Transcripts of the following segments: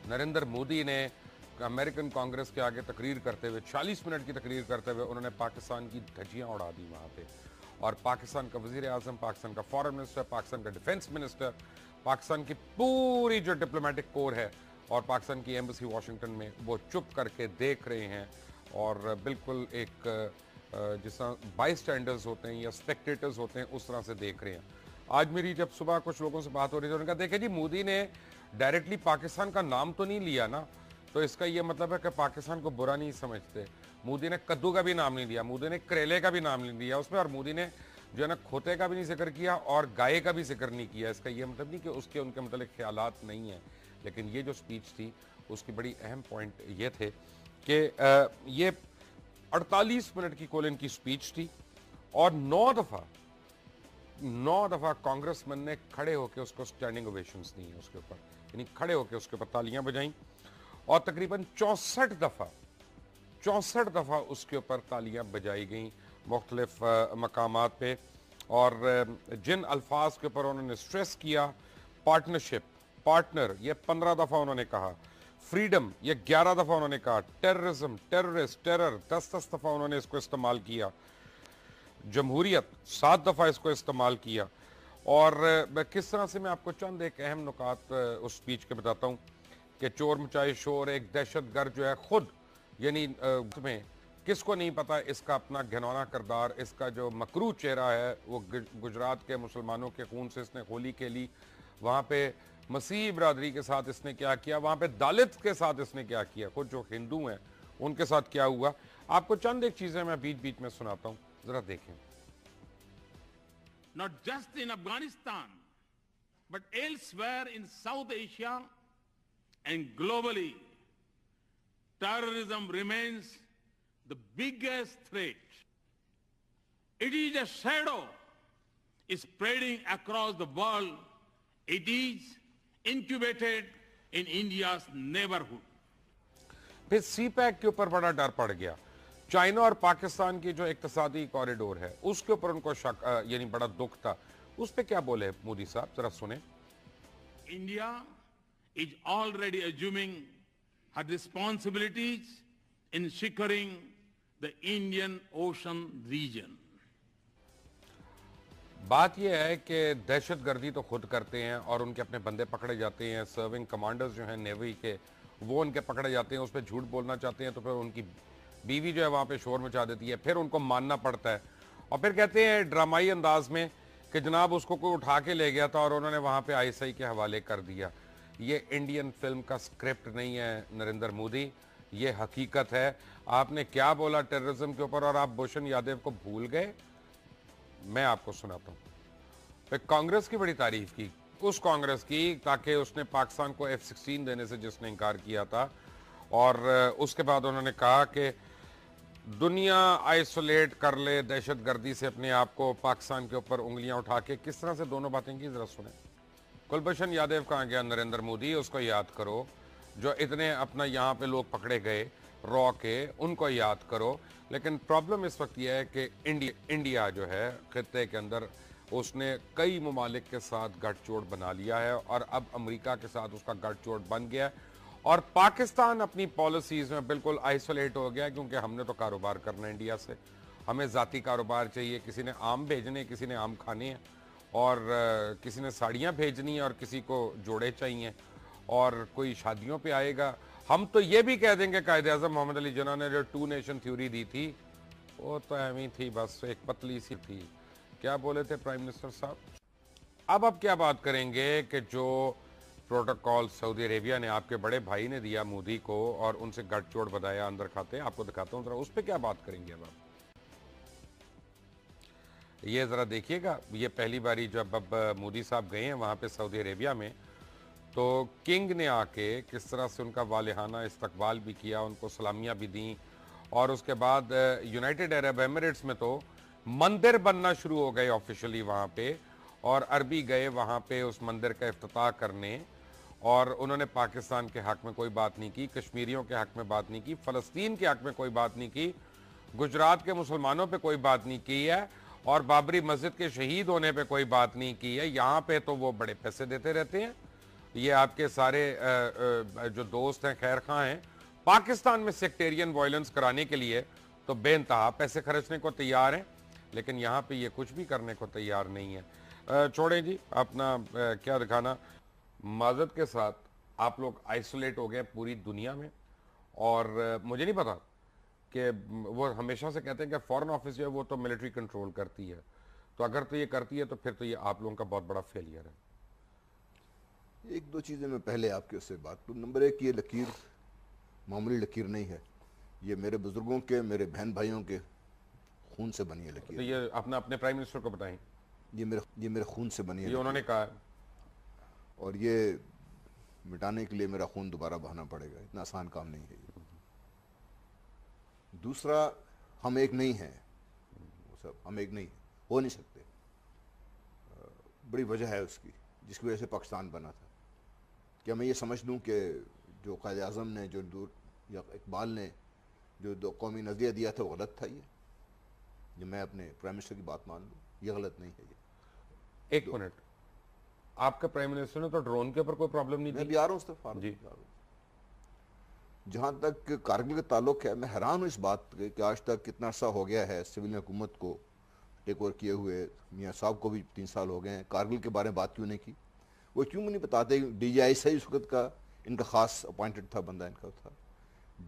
नरेंद्र मोदी ने अमेरिकन कांग्रेस के आगे तकरीर करते हुए 40 मिनट की तकरीर करते हुए उन्होंने पाकिस्तान की धज्जियां उड़ा दी वहां पे। और पाकिस्तान का वजीर आजम, पाकिस्तान का फॉरेन मिनिस्टर, पाकिस्तान का डिफेंस मिनिस्टर, पाकिस्तान की पूरी जो डिप्लोमेटिक कोर है और पाकिस्तान की एम्बेसी वाशिंगटन में, वो चुप करके देख रहे हैं और बिल्कुल एक जिस तरह बाई स्टैंडर्स होते हैं या स्पेक्टेटर्स होते हैं उस तरह से देख रहे हैं। आज मेरी जब सुबह कुछ लोगों से बात हो रही थी, उन्होंने कहा देखे जी, मोदी ने डायरेक्टली पाकिस्तान का नाम तो नहीं लिया ना, तो इसका ये मतलब है कि पाकिस्तान को बुरा नहीं समझते। मोदी ने कद्दू का भी नाम नहीं लिया, मोदी ने करेले का भी नाम नहीं लिया उसमें, और मोदी ने जो है ना खोते का भी नहीं जिक्र किया और गाय का भी जिक्र नहीं किया। इसका ये मतलब नहीं कि उसके उनके मतलब ख्यालात नहीं है, लेकिन ये जो स्पीच थी उसकी बड़ी अहम पॉइंट ये थे कि ये 48 मिनट की कोलिन की स्पीच थी और 9 दफा कांग्रेसमैन ने खड़े होकर उसको स्टैंडिंग ओवेशंस दी हैं उसके ऊपर, यानी खड़े होकर उसके ऊपर तालियां बजाई और तकरीबन 64 दफा उसके ऊपर तालियां बजाई गई मुख्तलिफ मकामात पे। और जिन अल्फाज के ऊपर उन्होंने स्ट्रेस किया, पार्टनरशिप, पार्टनर, ये 15 दफा उन्होंने कहा, फ्रीडम ये 11 दफा उन्होंने कहा, टेररिज्म, टेररिस्ट, टेरर 10 दफा उन्होंने इसको इस्तेमाल किया, जमहूरियत 7 दफा इसको इस्तेमाल किया। और किस तरह से मैं आपको चंद एक अहम नुकात उस स्पीच के बताता हूँ कि चोर मचाए शोर, एक दहशतगर्द जो है खुद, यानी में किसको नहीं पता इसका अपना घिनौना किरदार, इसका जो मकरू चेहरा है, वो गुजरात के मुसलमानों के खून से इसने होली खेली, वहाँ पे मसीह बरादरी के साथ इसने क्या किया, वहाँ पे दलित के साथ इसने क्या किया, खुद जो हिंदू हैं उनके साथ क्या हुआ। आपको चंद एक चीजें मैं बीच बीच में सुनाता हूँ, जरा देखें। Not just in Afghanistan, but elsewhere in South Asia and globally, terrorism remains the biggest threat. It is a shadow spreading across the world. It is incubated in India's neighborhood. फिर सी पैक के ऊपर बड़ा डर पड़ गया। China और पाकिस्तान की जो इक्तिसादी कॉरिडोर है उसके ऊपर उनको शक यानी बड़ा दुख था। उस पे क्या बोले मोदी साहब, जरा सुने। India is already assuming her responsibilities in securing the Indian Ocean region. बात यह है कि दहशतगर्दी तो खुद करते हैं और उनके अपने बंदे पकड़े जाते हैं, सर्विंग कमांडर्स जो हैं नेवी के, वो उनके पकड़े जाते हैं, उस पर झूठ बोलना चाहते हैं तो फिर उनकी बीवी जो है वहाँ पे शोर मचा देती है, फिर उनको मानना पड़ता है और फिर कहते हैं ड्रामाई अंदाज में कि जनाब उसको कोई उठा के ले गया था और उन्होंने वहाँ पे आईएसआई के हवाले कर दिया। ये इंडियन फिल्म का स्क्रिप्ट नहीं है नरेंद्र मोदी, ये हकीकत है। आपने क्या बोला टेररिज्म के ऊपर और आप भूषण यादव को भूल गए। मैं आपको सुनाता हूँ। फिर कांग्रेस की बड़ी तारीफ की, उस कांग्रेस की ताकि उसने पाकिस्तान को F-16 देने से जिसने इनकार किया था, और उसके बाद उन्होंने कहा कि दुनिया आइसोलेट कर ले दहशतगर्दी से अपने आप को, पाकिस्तान के ऊपर उंगलियां उठा के। किस तरह से दोनों बातें की, जरा सुने। कुलभूषण यादव कहाँ गया नरेंद्र मोदी, उसको याद करो। जो इतने अपना यहाँ पे लोग पकड़े गए रॉ के, उनको याद करो। लेकिन प्रॉब्लम इस वक्त यह है कि इंडिया जो है खित्ते के अंदर, उसने कई ममालिक के साथ गठजोड़ बना लिया है और अब अमेरिका के साथ उसका गठजोड़ बन गया है और पाकिस्तान अपनी पॉलिसीज में बिल्कुल आइसोलेट हो गया, क्योंकि हमने तो कारोबार करना है इंडिया से, हमें ज़ाती कारोबार चाहिए। किसी ने आम भेजने, किसी ने आम खाने हैं और किसी ने साड़ियाँ भेजनी है और किसी को जोड़े चाहिए और कोई शादियों पे आएगा। हम तो ये भी कह देंगे कायदे आज़म मोहम्मद अली जिन्ना ने जो 2 नेशन थ्योरी दी थी वो तो एमी थी, बस एक पतली सी थी। क्या बोले थे प्राइम मिनिस्टर साहब। अब क्या बात करेंगे कि जो प्रोटोकॉल सऊदी अरेबिया ने, आपके बड़े भाई ने दिया मोदी को और उनसे गठजोड़ बताया अंदर खाते, आपको दिखाता हूं जरा, उस पर क्या बात करेंगे अब आप। ये जरा देखिएगा। ये पहली बारी जब अब मोदी साहब गए हैं वहां पे सऊदी अरेबिया में, तो किंग ने आके किस तरह से उनका वालिहाना इस्तकबाल भी किया, उनको सलामियां भी दी और उसके बाद यूनाइटेड अरब एमिरेट्स में तो मंदिर बनना शुरू हो गए ऑफिशियली वहां पे, और अरबी गए वहां पे उस मंदिर का इफ्तिताह करने और उन्होंने पाकिस्तान के हक में कोई बात नहीं की, कश्मीरियों के हक में बात नहीं की, फ़लस्तीन के हक में कोई बात नहीं की, गुजरात के मुसलमानों पे कोई बात नहीं की है और बाबरी मस्जिद के शहीद होने पे कोई बात नहीं की है। यहाँ पे तो वो बड़े पैसे देते रहते हैं, ये आपके सारे जो दोस्त हैं खैर खां हैं, पाकिस्तान में सेक्टेरियन वायलेंस कराने के लिए तो बेइंतहा पैसे खर्चने को तैयार हैं, लेकिन यहाँ पे ये कुछ भी करने को तैयार नहीं है। छोड़ें जी अपना क्या दिखाना। माजरत के साथ आप लोग आइसोलेट हो गए पूरी दुनिया में, और मुझे नहीं पता कि वो हमेशा से कहते हैं कि फॉरेन ऑफिस जो है वो तो मिलिट्री कंट्रोल करती है, तो अगर तो ये करती है तो फिर तो ये आप लोगों का बहुत बड़ा फेलियर है। एक दो चीज़ें मैं पहले आपके उससे बात करूँ। नंबर एक, ये लकीर मामूली लकीर नहीं है, ये मेरे बुजुर्गों के, मेरे बहन भाइयों के खून से बनी है लकीर। तो ये अपना अपने प्राइम मिनिस्टर को बताएं, ये मेरे खून से बनी है, ये उन्होंने कहा है। और ये मिटाने के लिए मेरा खून दोबारा बहाना पड़ेगा, इतना आसान काम नहीं है ये। दूसरा, हम एक नहीं हैं, सब हम एक नहीं हो नहीं सकते। बड़ी वजह है उसकी, जिसकी वजह से पाकिस्तान बना था। क्या मैं ये समझ लूँ कि जो कायद आज़म ने, जो दूर या इकबाल ने जो दो कौमी नज़रिया दिया था वो गलत था? ये मैं अपने प्राइम मिनिस्टर की बात मान लूँ, ये गलत नहीं है। ये एक मिनट, आपका प्राइम मिनिस्टर ने तो ड्रोन के ऊपर कोई प्रॉब्लम नहीं मैं दी। भी आ रहा हूँ उस तरफ जी। जहाँ तक कारगिल का ताल्लुक है, मैं हैरान हूँ इस बात के कि आज तक कितना अर्सा हो गया है सिविल हुकूमत को टेक ओवर किए हुए। मियाँ साहब को भी 3 साल हो गए हैं, कारगिल के बारे में बात क्यों नहीं की? वो क्यों नहीं बताते? DGI सही उस वक्त का इनका खास अपॉइंटेड था, बंदा इनका था।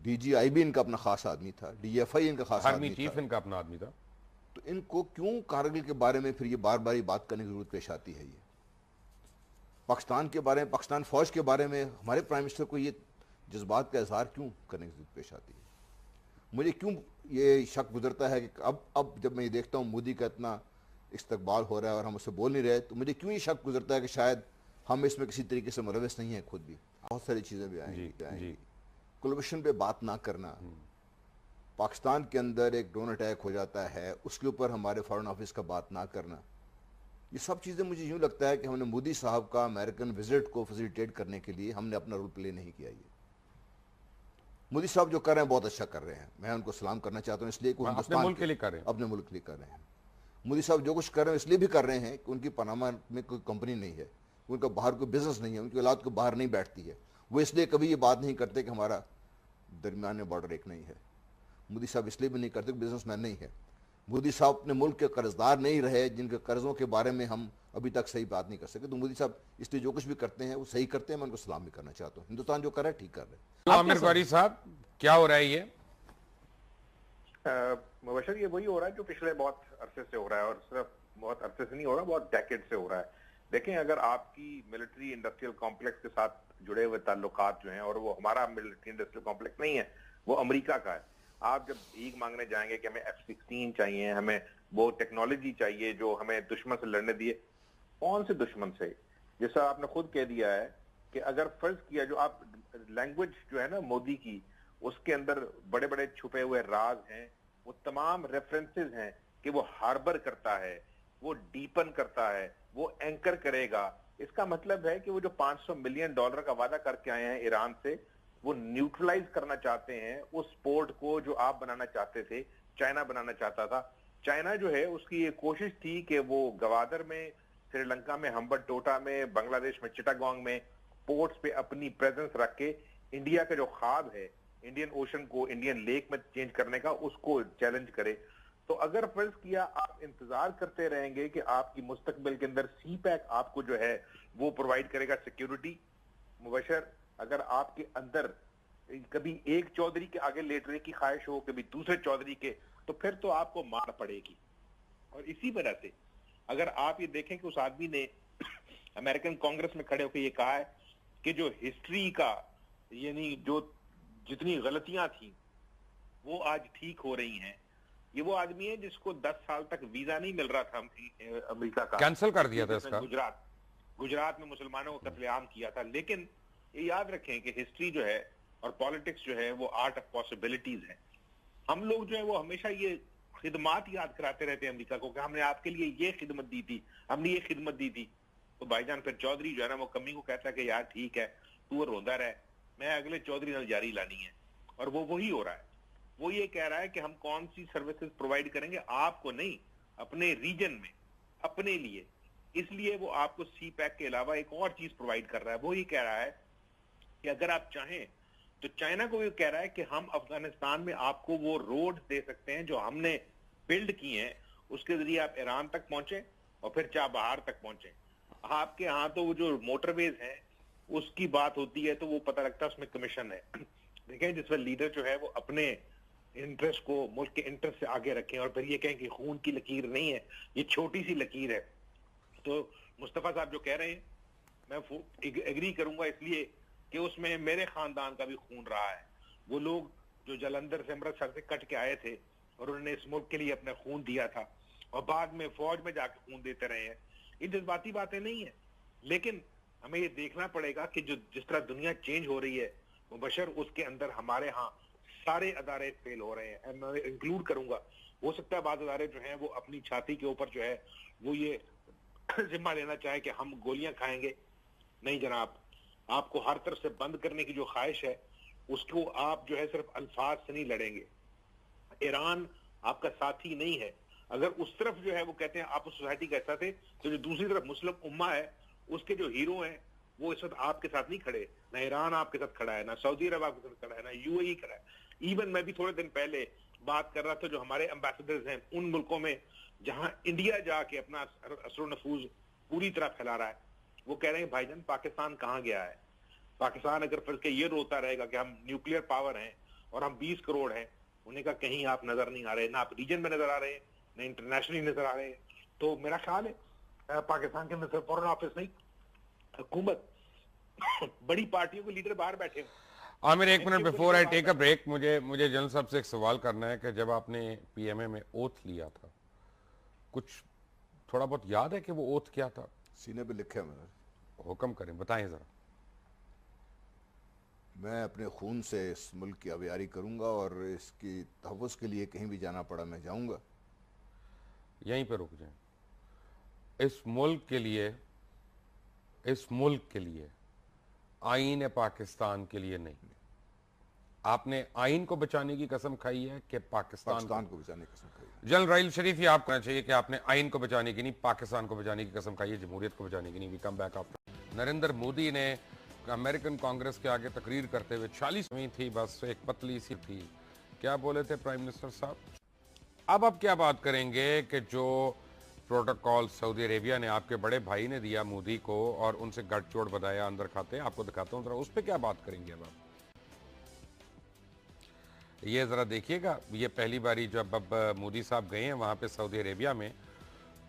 DGI भी इनका अपना खास आदमी था, DFI इनका खास आदमी चीफ था। इनका अपना आदमी था। तो इनको क्यों कारगिल के बारे में फिर ये बार बार बात करने की जरूरत पेश आती है? ये पाकिस्तान के बारे में, पाकिस्तान फौज के बारे में हमारे प्राइम मिनिस्टर को ये जज्बात का इजहार क्यों करने की जरूरत पेश आती है? मुझे क्यों ये शक गुजरता है कि अब जब मैं ये देखता हूँ मोदी का इतना इस्तकबाल हो रहा है और हम उससे बोल नहीं रहे, तो मुझे क्यों ये शक गुजरता है कि शायद हम इसमें किसी तरीके से मुलविस नहीं है खुद भी। बहुत सारी चीज़ें भी आएंगी। कुलभूषण पे बात ना करना, पाकिस्तान के अंदर एक ड्रोन अटैक हो जाता है, उसके ऊपर हमारे फॉरेन ऑफिस का बात ना करना, ये सब चीज़ें मुझे यूँ लगता है कि हमने मोदी साहब का अमेरिकन विजिट को फैसिलिटेट करने के लिए हमने अपना रोल प्ले नहीं किया। ये मोदी साहब जो कर रहे हैं बहुत अच्छा कर रहे हैं, मैं उनको सलाम करना चाहता हूँ, इसलिए कि अपने मुल्क के लिए कर रहे हैं, अपने मुल्क के लिए कर रहे हैं। मोदी साहब जो कुछ कर रहे हैं इसलिए भी कर रहे हैं कि उनकी पनामा में कोई कंपनी नहीं है, उनका बाहर कोई बिजनेस नहीं है, उनकी औलाद को बाहर नहीं बैठती है। वो इसलिए कभी ये बात नहीं करते कि हमारा दरमियान में बॉर्डर एक नहीं है। मोदी साहब इसलिए भी नहीं करते कि बिजनेसमैन नहीं है। मोदी साहब अपने मुल्क के कर्जदार नहीं रहे, जिनके कर्जों के बारे में हम अभी तक सही बात नहीं कर सके। तो मोदी साहब इसलिए जो कुछ भी करते हैं वो सही करते हैं, मैं उनको सलाम भी करना चाहता हूँ। हिंदुस्तान जो कर रहा है ठीक कर रहे हैं। तो आमिर गौरी साहब, क्या हो रहा है ये? मुबशर, ये वही हो रहा है जो पिछले बहुत अरसे से हो रहा है, और सिर्फ बहुत अरसे से नहीं हो रहा, बहुत डेकेड से हो रहा है। देखें, अगर आपकी मिलिट्री इंडस्ट्रियल कॉम्प्लेक्स के साथ जुड़े हुए ताल्लुकात जो हैं, और वो हमारा मिलिट्री इंडस्ट्रियल कॉम्प्लेक्स नहीं है, वो अमेरिका का है। आप जब भीख मांगने जाएंगे कि हमें F-16 चाहिए, हमें वो टेक्नोलॉजी चाहिए जो हमें दुश्मन से लड़ने दिए, कौन से दुश्मन से? जैसा आपने खुद कह दिया है कि अगर फर्ज किया, जो आप लैंग्वेज जो है ना मोदी की, उसके अंदर बड़े बड़े छुपे हुए राज हैं, वो तमाम रेफरेंसेस हैं कि वो हार्बर करता है, वो डीपन करता है, वो एंकर करेगा। इसका मतलब है कि वो जो $500 मिलियन का वादा करके आए हैं ईरान से, वो न्यूट्रलाइज करना चाहते हैं उस पोर्ट को जो आप बनाना चाहते थे, चाइना बनाना चाहता था। चाइना जो है उसकी ये कोशिश थी कि वो गवादर में, श्रीलंका में हम्बनटोटा में, बांग्लादेश में चिटागोंग में पोर्ट्स पे अपनी प्रेजेंस रख के इंडिया का जो ख्वाब है इंडियन ओशन को इंडियन लेक में चेंज करने का, उसको चैलेंज करे। तो अगर फर्ज किया आप इंतजार करते रहेंगे कि आपकी मुस्तकबिल के अंदर CPEC आपको जो है वो प्रोवाइड करेगा सिक्योरिटी, मुबशर अगर आपके अंदर कभी एक चौधरी के आगे लेटने की ख्वाहिश हो, कभी दूसरे चौधरी के, तो फिर तो आपको मार पड़ेगी। और इसी वजह से अगर आप ये देखें कि उस आदमी ने अमेरिकन कांग्रेस में खड़े होकर ये कहा है कि जो हिस्ट्री का, यानी जो जितनी गलतियां थी वो आज ठीक हो रही हैं। ये वो आदमी है जिसको 10 साल तक वीजा नहीं मिल रहा था अमेरिका का, कैंसिल कर दिया था इसका। गुजरात में मुसलमानों को कत्लेआम किया था। लेकिन ये याद रखें कि हिस्ट्री जो है और पॉलिटिक्स जो है वो आर्ट ऑफ पॉसिबिलिटीज है। हम लोग जो है वो हमेशा ये खिदमात याद कराते रहते हैं अमेरिका को कि हमने आपके लिए ये खिदमत दी थी, हमने ये खिदमत दी थी। तो भाईजान फिर चौधरी जो है ना वो कमी को कहता है कि यार ठीक है, तू रोंदा रहे, मैं अगले चौधरी नाल जारी लानी है। और वो वही हो रहा है। वो ये कह रहा है कि हम कौन सी सर्विसेज प्रोवाइड करेंगे, आपको नहीं, अपने रीजन में, अपने लिए। इसलिए वो आपको सी पैक के अलावा एक और चीज प्रोवाइड कर रहा है। वो ये कह रहा है कि अगर आप चाहें तो चाइना को ये कह रहा है कि हम अफगानिस्तान में आपको वो रोड दे सकते हैं जो हमने बिल्ड किए हैं, उसके जरिए आप ईरान तक पहुंचे और फिर चाबहार तक पहुंचे। आपके यहाँ तो वो जो मोटरवेज हैं उसकी बात होती है तो वो पता लगता है उसमें कमीशन है। देखें जिसमें लीडर जो है वो अपने इंटरेस्ट को, मुल्क के इंटरेस्ट से आगे रखें और फिर ये कहें कि खून की लकीर नहीं है, ये छोटी सी लकीर है। तो मुस्तफा साहब जो कह रहे हैं मैं एग्री करूंगा, इसलिए कि उसमें मेरे खानदान का भी खून रहा है। वो लोग जो जलंधर से अमृतसर से कट के आए थे और उन्होंने इस मुल्क के लिए अपना खून दिया था और बाद में फौज में जाके खून देते रहे हैं, ये जज्बाती बातें नहीं है। लेकिन हमें ये देखना पड़ेगा कि जो जिस तरह दुनिया चेंज हो रही है मुबशर उसके अंदर हमारे यहाँ सारे अदारे फेल हो रहे हैं। मैं इंक्लूड करूंगा, हो सकता है बाद अदारे जो हैं वो अपनी छाती के ऊपर जो है वो ये जिम्मा लेना चाहे कि हम गोलियां खाएंगे। नहीं जनाब, आपको हर तरफ से बंद करने की जो ख्वाहिश है उसको आप जो है सिर्फ अल्फाज से नहीं लड़ेंगे। ईरान आपका साथी नहीं है। अगर उस तरफ जो है वो कहते हैं आप उस सोसाइटी का हिस्सा थे, तो जो दूसरी तरफ मुस्लिम उम्मा है उसके जो हीरो हैं वो इस वक्त आपके साथ नहीं खड़े। ना ईरान आपके साथ खड़ा है, ना सऊदी अरब आपके साथ खड़ा है, ना यूएई खड़ा है। इवन मैं भी थोड़े दिन पहले बात कर रहा था जो हमारे एम्बेसडर्स हैं उन मुल्कों में जहां इंडिया जाके अपना असर नफूज पूरी तरह फैला रहा है, वो कह रहे हैं भाईजान पाकिस्तान कहाँ गया है। पाकिस्तान अगर फिर के ये रोता रहेगा कि हम न्यूक्लियर पावर हैं और हम 20 करोड़ हैं, उन्हें का कहीं आप नजर नहीं आ रहे, ना आप रीजन में नजर आ रहे हैं, ना इंटरनेशनली नजर आ रहे हैं। तो मेरा ख्याल है पाकिस्तान के अंदर सिर्फ फॉरेन ऑफिस नहीं, हुकूमत बड़ी पार्टियों के लीडर बाहर बैठे हैं। आमिर, एक minute before I take a break, मुझे जनरल साहब से एक सवाल करना है कि जब आपने पीएमए में ओथ लिया था, कुछ थोड़ा बहुत याद है कि वो ओथ क्या था? सीने पे लिखा है मैंने। हुक्म करें, बताएं जरा। मैं अपने खून से इस मुल्क की आबियारी करूंगा और इसकी तहफ़्फ़ुज़ के लिए कहीं भी जाना पड़ा मैं जाऊंगा। यहीं पे रुक जाएं। इस मुल्क के लिए आईन पाकिस्तान के लिए नहीं। आपने आईन को बचाने की कसम खाई है कि पाकिस्तान को बचाने की कसम खाई है। जनरल राइल शरीफ, ये आपको कहना चाहिए कि आपने आईन को बचाने की नहीं, पाकिस्तान को बचाने की कसम खाई है, जमहूरियत को बचाने की नहीं। We come back after. Narendra Modi ने अमेरिकन कांग्रेस के आगे तकरीर करते हुए 40 में थी, बस एक पतली सी थी, क्या बोले थे प्राइम मिनिस्टर साहब? अब आप क्या बात करेंगे कि जो प्रोटोकॉल सऊदी अरेबिया ने आपके बड़े भाई ने दिया मोदी को और उनसे गठजोड़ बताया, अंदर खाते, आपको दिखाता हूं जरा, उस पर क्या बात करेंगे अब आप? ये जरा देखिएगा। ये पहली बारी जब अब मोदी साहब गए हैं वहां पे सऊदी अरेबिया में,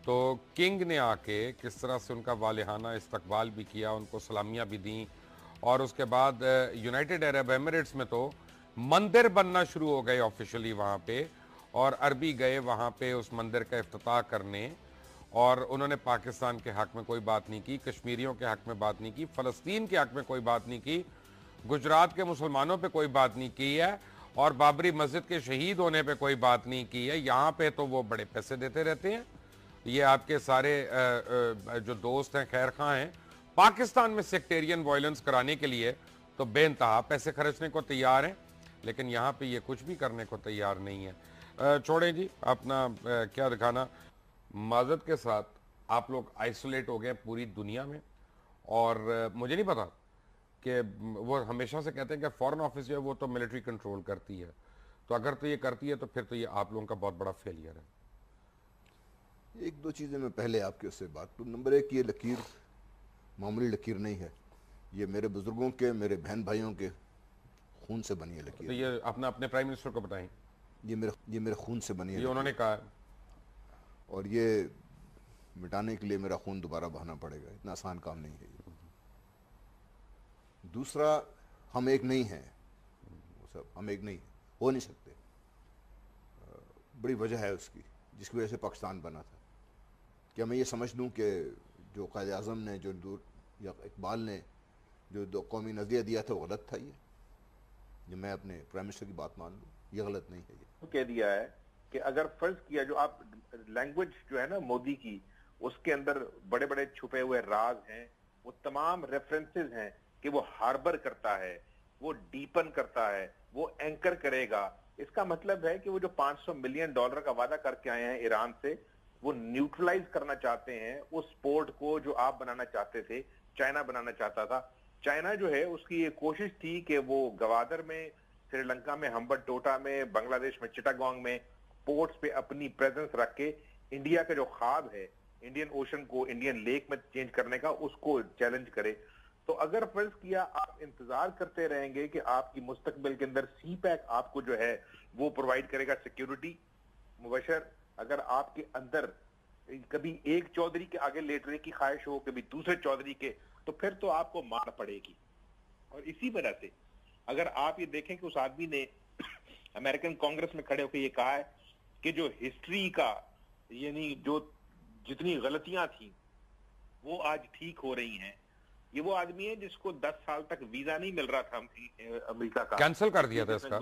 तो किंग ने आके किस तरह से उनका वालिहाना इस्तकबाल भी किया, उनको सलामियाँ भी दी, और उसके बाद यूनाइटेड अरब एमिरेट्स में तो मंदिर बनना शुरू हो गए ऑफिशियली वहाँ पे, और अरबी गए वहाँ पे उस मंदिर का इफ्तिताह करने, और उन्होंने पाकिस्तान के हक में कोई बात नहीं की, कश्मीरियों के हक में बात नहीं की, फ़लस्तीन के हक में कोई बात नहीं की, गुजरात के मुसलमानों पे कोई बात नहीं की है, और बाबरी मस्जिद के शहीद होने पे कोई बात नहीं की है। यहाँ पे तो वो बड़े पैसे देते रहते हैं। ये आपके सारे जो दोस्त हैं, खैर खां हैं, पाकिस्तान में सेक्टेरियन वायलेंस कराने के लिए तो बेइंतहा पैसे खर्चने को तैयार हैं, लेकिन यहाँ पे ये कुछ भी करने को तैयार नहीं है। छोड़ें जी अपना क्या दिखाना। माजरत के साथ आप लोग आइसोलेट हो गए पूरी दुनिया में, और मुझे नहीं पता कि वो हमेशा से कहते हैं कि फॉरेन ऑफिस जो है वो तो मिलिट्री कंट्रोल करती है, तो अगर तो ये करती है तो फिर तो ये आप लोगों का बहुत बड़ा फेलियर है। एक दो चीज़ें मैं पहले आपके उससे बात करूँ। नंबर एक, ये लकीर मामूली लकीर नहीं है, ये मेरे बुजुर्गों के, मेरे बहन भाइयों के खून से बनी है लकीर। तो ये अपने प्राइम मिनिस्टर को बताएं, ये मेरे खून से बनी है, ये उन्होंने कहा है, और ये मिटाने के लिए मेरा खून दोबारा बहाना पड़ेगा, इतना आसान काम नहीं है ये। दूसरा, हम एक नहीं हैं, सब हम एक नहीं हो नहीं सकते। बड़ी वजह है उसकी जिसकी वजह से पाकिस्तान बना था। क्या मैं ये समझ लूँ कि जो कायद आज़म ने, जो दूर या इकबाल ने जो दो कौमी नज़रिया दिया था वो गलत था? ये मैं अपने प्राइम मिनिस्टर की बात मान लूँ, ये गलत नहीं है। ये कह दिया है कि अगर फर्ज किया जो आप लैंग्वेज जो है ना मोदी की, उसके अंदर बड़े बड़े छुपे हुए राज हैं, वो तमाम रेफरेंसेस हैं कि वो हार्बर करता है, वो डीपन करता है, वो एंकर करेगा। इसका मतलब है कि वो जो $500 मिलियन का वादा करके आए हैं ईरान से, वो न्यूट्रलाइज करना चाहते हैं उस पोर्ट को जो आप बनाना चाहते थे, चाइना बनाना चाहता था। चाइना जो है उसकी ये कोशिश थी कि वो गवादर में, श्रीलंका में हम्बनटोटा में, बांग्लादेश में चिटागोंग में पोर्ट्स पे अपनी प्रेजेंस रख के इंडिया का जो ख्वाब है इंडियन ओशन को इंडियन लेक में चेंज करने का, उसको चैलेंज करे। तो अगर फर्ज किया आप इंतजार करते रहेंगे कि आपकी मुस्तकबिल के अंदर सी पैक आपको जो है वो प्रोवाइड करेगा सिक्योरिटी, मुबशर अगर आपके अंदर कभी एक चौधरी के आगे लेटने की ख्वाहिश हो, कभी दूसरे चौधरी के, तो फिर तो आपको मार पड़ेगी। और इसी वजह से अगर आप ये देखें कि उस आदमी ने अमेरिकन कांग्रेस में खड़े होकर ये कहा है कि जो हिस्ट्री का यानी जो जितनी गलतियां थी वो आज ठीक हो रही हैं। ये वो आदमी है जिसको 10 साल तक वीजा नहीं मिल रहा था अमेरिका का, कैंसिल कर दिया था इसका।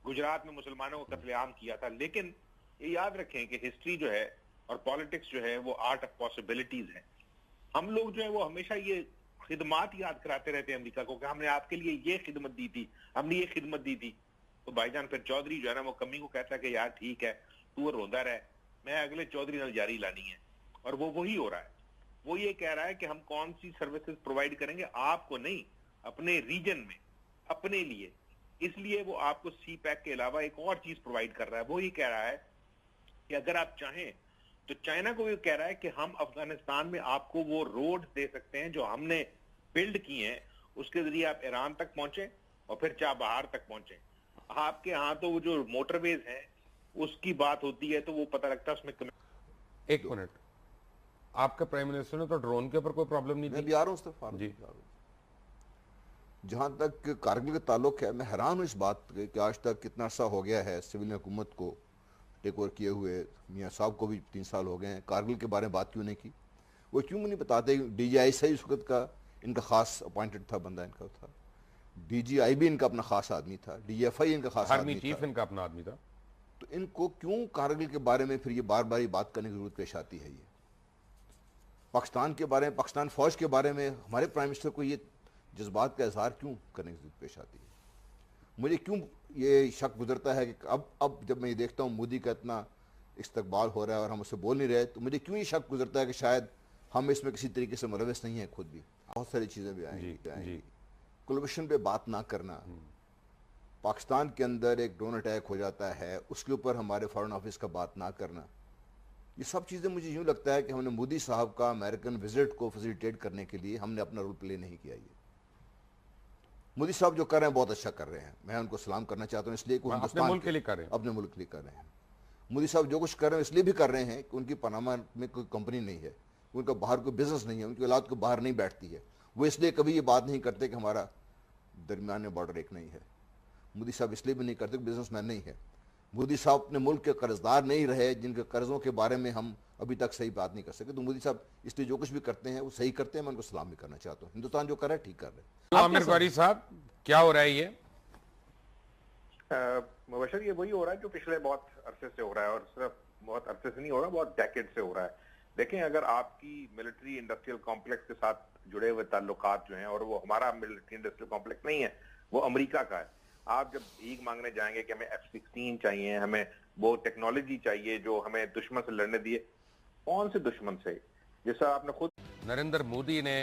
गुजरात में मुसलमानों को कत्लेआम किया था। लेकिन ये याद रखें कि हिस्ट्री जो है और पॉलिटिक्स जो है वो आर्ट ऑफ पॉसिबिलिटीज है। हम लोग जो है वो हमेशा ये खिदमत याद कराते रहते हैं अमेरिका को कि हमने आपके लिए ये खिदमत दी थी, हमने ये खिदमत दी थी। तो भाईजान फिर चौधरी जो है ना वो कमी को कहता है कि यार ठीक है तू रोंदा रहे, मैं अगले चौधरी नाल जारी लानी है। और वो वही हो रहा है। वो ये कह रहा है कि हम कौन सी सर्विसेज प्रोवाइड करेंगे, आपको नहीं, अपने रीजन में, अपने लिए। इसलिए वो आपको सी पैक के अलावा एक और चीज प्रोवाइड कर रहा है। वो ये कह रहा है कि अगर आप चाहें तो चाइना को भी कह रहा है कि हम अफगानिस्तान में आपको वो रोड दे सकते हैं जो हमने बिल्ड किए हैं, उसके जरिए आप ईरान तक पहुंचे और फिर चाबहार तक पहुंचे। आपके यहाँ तो वो जो मोटरवेज हैं उसकी बात होती है तो वो पता लगता है उसमें एक मिनट, आपके प्राइम मिनिस्टर ने तो ड्रोन के ऊपर कोई प्रॉब्लम नहीं मैं दी। भी आ रहा हूँ उस तरफ जी। जहां तक कारगिल का ताल्लुक है, मैं हैरान हूँ इस बात के कि आज तक कितना अर्सा हो गया है सिविल हुकूमत को टेक ओवर किए हुए। मियाँ साहब को भी 3 साल हो गए हैं, कारगिल के बारे में बात क्यों नहीं की? वो क्यों नहीं बताते? DGI सही उस वक्त का इनका खास अपॉइंटेड था, बंदा इनका था। DGI भी इनका अपना खास आदमी था, DFI इनका खास आदमी था, चीफ इनका अपना आदमी था। तो इनको क्यों कारगिल के बारे में फिर ये बार बार बात करने की जरूरत पेश आती है? ये पाकिस्तान के बारे में, पाकिस्तान फौज के बारे में हमारे प्राइम मिनिस्टर को ये जज्बात का इजहार क्यों करने की जरूरत पेश आती है? मुझे क्यों ये शक गुजरता है कि अब जब मैं ये देखता हूँ मोदी का इतना इस्तकबाल हो रहा है और हम उससे बोल नहीं रहे, तो मुझे क्यों ये शक गुजरता है कि शायद हम इसमें किसी तरीके से मुलविस नहीं है। खुद भी बहुत सारी चीज़ें भी आएंगी। कुलभूषण पे बात ना करना, पाकिस्तान के अंदर एक ड्रोन अटैक हो जाता है, उसके ऊपर हमारे फॉरेन ऑफिस का बात ना करना, ये सब चीज़ें मुझे यूँ लगता है कि हमने मोदी साहब का अमेरिकन विजिट को फैसिलिटेट करने के लिए हमने अपना रोल प्ले नहीं किया। ये मोदी साहब जो कर रहे हैं बहुत अच्छा कर रहे हैं, मैं उनको सलाम करना चाहता हूँ, इसलिए कि अपने मुल्क के लिए कर रहे हैं, अपने मुल्क के लिए कर रहे हैं। मोदी साहब जो कुछ कर रहे हैं इसलिए भी कर रहे हैं कि उनकी पनामा में कोई कंपनी नहीं है, उनका बाहर कोई बिजनेस नहीं है, उनकी औलाद को बाहर नहीं बैठती है। वो इसलिए कभी ये बात नहीं करते कि हमारा दरमियान में बॉर्डर एक नहीं है। मोदी साहब इसलिए भी नहीं करते कि बिजनेसमैन नहीं है। मोदी साहब अपने मुल्क के कर्जदार नहीं रहे, जिनके कर्जों के बारे में हम अभी तक सही बात नहीं कर सके। तो मोदी साहब इसलिए जो कुछ भी करते हैं वो सही करते हैं, मैं उनको सलाम भी करना चाहता हूँ। हिंदुस्तान जो कर रहा है ठीक कर रहे हैं। आमिर गौरी साहब, क्या हो रहा है ये? मुबशर ये वही हो रहा है जो पिछले बहुत अरसे से हो रहा है, और सिर्फ बहुत अरसे से नहीं हो रहा, बहुत डेकेड से हो रहा है। देखें, अगर आपकी मिलिट्री इंडस्ट्रियल कॉम्प्लेक्स के साथ जुड़े हुए ताल्लुकात जो हैं, और वो हमारा मिलिट्री इंडस्ट्रियल कॉम्प्लेक्स नहीं है, वो अमेरिका का है। आप जब भीख मांगने जाएंगे कि हमें F-16 चाहिए, हमें वो टेक्नोलॉजी चाहिए जो हमें दुश्मन से लड़ने दिए, कौन से दुश्मन से? जैसा आपने खुद नरेंद्र मोदी ने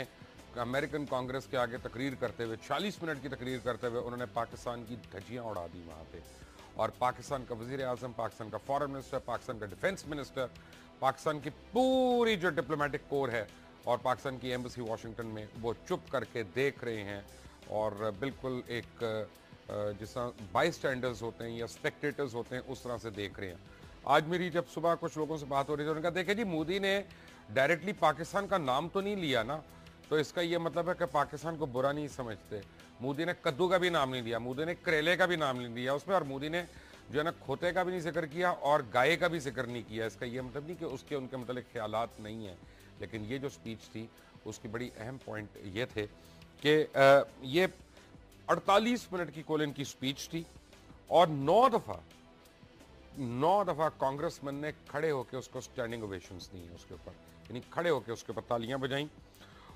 अमेरिकन कांग्रेस के आगे तकरीर करते हुए 40 मिनट की तकरीर करते हुए उन्होंने पाकिस्तान की धज्जियां उड़ा दी वहां पे, और पाकिस्तान का वजीर आजम, पाकिस्तान का फॉरेन मिनिस्टर, पाकिस्तान का डिफेंस मिनिस्टर, पाकिस्तान की पूरी जो डिप्लोमेटिक कोर है और पाकिस्तान की एम्बेसी वाशिंगटन में, वो चुप करके देख रहे हैं और बिल्कुल एक जिस तरह बाई स्टैंडर्स होते हैं या स्पेक्टेटर्स होते हैं उस तरह से देख रहे हैं। आज मेरी जब सुबह कुछ लोगों से बात हो रही थी, उन्होंने कहा देखे जी मोदी ने डायरेक्टली पाकिस्तान का नाम तो नहीं लिया ना, तो इसका ये मतलब है कि पाकिस्तान को बुरा नहीं समझते। मोदी ने कद्दू का भी नाम नहीं लिया, मोदी ने करेले का भी नाम नहीं लिया उसमें, और मोदी ने जो है ना खोते का भी नहीं जिक्र किया और गाय का भी जिक्र नहीं किया। इसका ये मतलब नहीं कि उसके उनके मतलब ख्यालात नहीं हैं, लेकिन ये जो स्पीच थी उसकी बड़ी अहम पॉइंट ये थे कि ये 48 मिनट की कोलिन की स्पीच थी और 9 दफा कांग्रेसमैन ने खड़े होकर उसको स्टैंडिंग ओवेशंस दी उसके ऊपर, यानी खड़े होकर उसके ऊपर तालियां बजाई,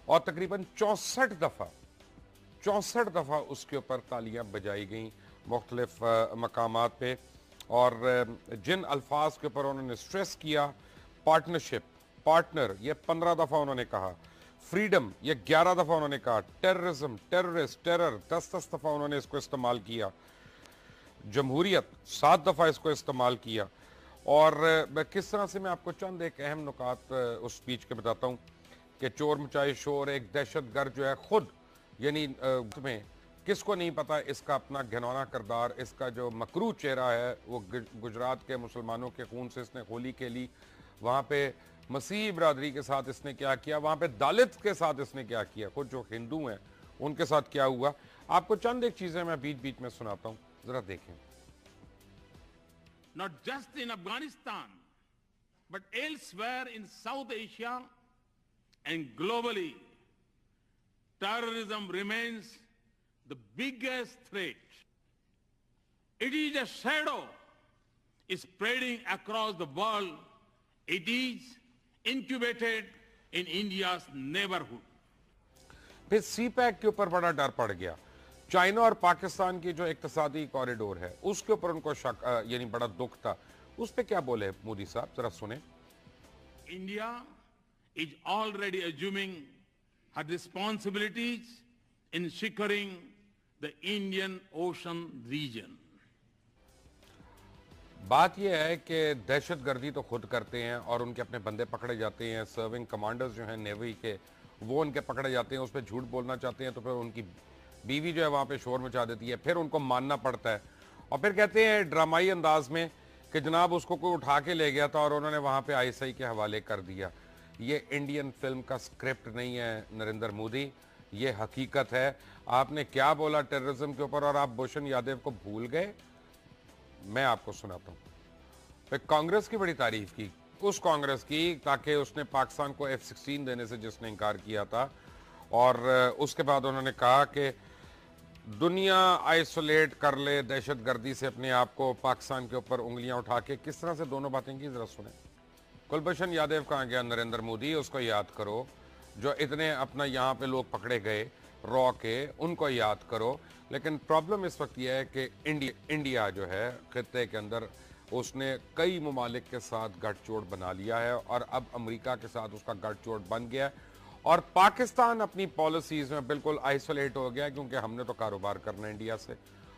और तकरीबन 64 दफा उसके ऊपर तालियां बजाई गई मुख्तलिफ मकामात पे। और जिन अल्फाज के ऊपर उन्होंने स्ट्रेस किया पार्टनरशिप, पार्टनर ये 15 दफा उन्होंने कहा, फ्रीडम ये 11 दफा उन्होंने कहा, टेररिज्म, टेररिस्ट, टेरर 10-10 दफा उन्होंने इसको इस्तेमाल किया, जमहूरियत 7 दफा इसको इस्तेमाल किया। और किस तरह से मैं आपको चंद एक अहम नुकात उस स्पीच के बताता हूँ कि चोर मचाए शोर, एक दहशतगर्द जो है खुद, यानी में किसको नहीं पता इसका अपना घिनौना किरदार, इसका जो मकरू चेहरा है, वो गुजरात के मुसलमानों के खून से इसने होली खेली, वहाँ पे मसीह बरादरी के साथ इसने क्या किया, वहाँ पे दलित के साथ इसने क्या किया, खुद जो हिंदू हैं उनके साथ क्या हुआ। आपको चंद एक चीज़ें मैं बीच बीच में सुनाता हूँ, ज़रा देखें। Not just in Afghanistan, but elsewhere in South Asia and globally, terrorism remains the biggest threat. It is a shadow spreading across the world. It is incubated in India's neighborhood. फिर सीपैक के ऊपर बड़ा डर पड़ गया। China और पाकिस्तान की जो इक्तिसादी कॉरिडोर है उसके ऊपर उनको शक यानी बड़ा दुख था। उस पे क्या बोले मोदी साहब, जरा सुने। India is already assuming her responsibilities in securing the Indian Ocean region. बात यह है कि दहशतगर्दी तो खुद करते हैं और उनके अपने बंदे पकड़े जाते हैं, सर्विंग कमांडर्स जो हैं नेवी के वो उनके पकड़े जाते हैं, उस पर झूठ बोलना चाहते हैं तो फिर उनकी बीवी जो है वहाँ पे शोर मचा देती है, फिर उनको मानना पड़ता है और फिर कहते हैं ड्रामाई अंदाज में कि जनाब उसको कोई उठा के ले गया था और उन्होंने वहाँ पे ISI के हवाले कर दिया। ये इंडियन फिल्म का स्क्रिप्ट नहीं है नरेंद्र मोदी, ये हकीकत है। आपने क्या बोला टेररिज्म के ऊपर और आप भूषण यादव को भूल गए। मैं आपको सुनाता हूँ। फिर कांग्रेस की बड़ी तारीफ की, उस कांग्रेस की ताकि उसने पाकिस्तान को F-16 देने से जिसने इनकार किया था, और उसके बाद उन्होंने कहा कि दुनिया आइसोलेट कर ले दहशतगर्दी से अपने आप को, पाकिस्तान के ऊपर उंगलियां उठा के। किस तरह से दोनों बातें की, जरा सुने। कुलभूषण यादव कहाँ गया नरेंद्र मोदी, उसको याद करो। जो इतने अपना यहाँ पे लोग पकड़े गए रॉ के, उनको याद करो। लेकिन प्रॉब्लम इस वक्त यह है कि इंडिया जो है खित्ते के अंदर उसने कई ममालिक के साथ गठजोड़ बना लिया है और अब अमेरिका के साथ उसका गठजोड़ बन गया है और पाकिस्तान अपनी पॉलिसीज में बिल्कुल आइसोलेट हो गया, क्योंकि हमने तो कारोबार करना है इंडिया से,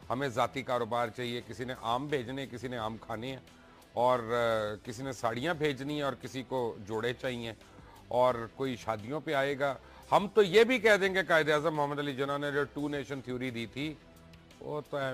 हमें ज़ाती कारोबार चाहिए। किसी ने आम भेजने, किसी ने आम खाने हैं और किसी ने साड़ियाँ भेजनी है और किसी को जोड़े चाहिए और कोई शादियों पे आएगा। हम तो ये भी कह देंगे कायदे आज़म मोहम्मद अली जिन्ना ने जो 2 नेशन थ्योरी दी थी वो तो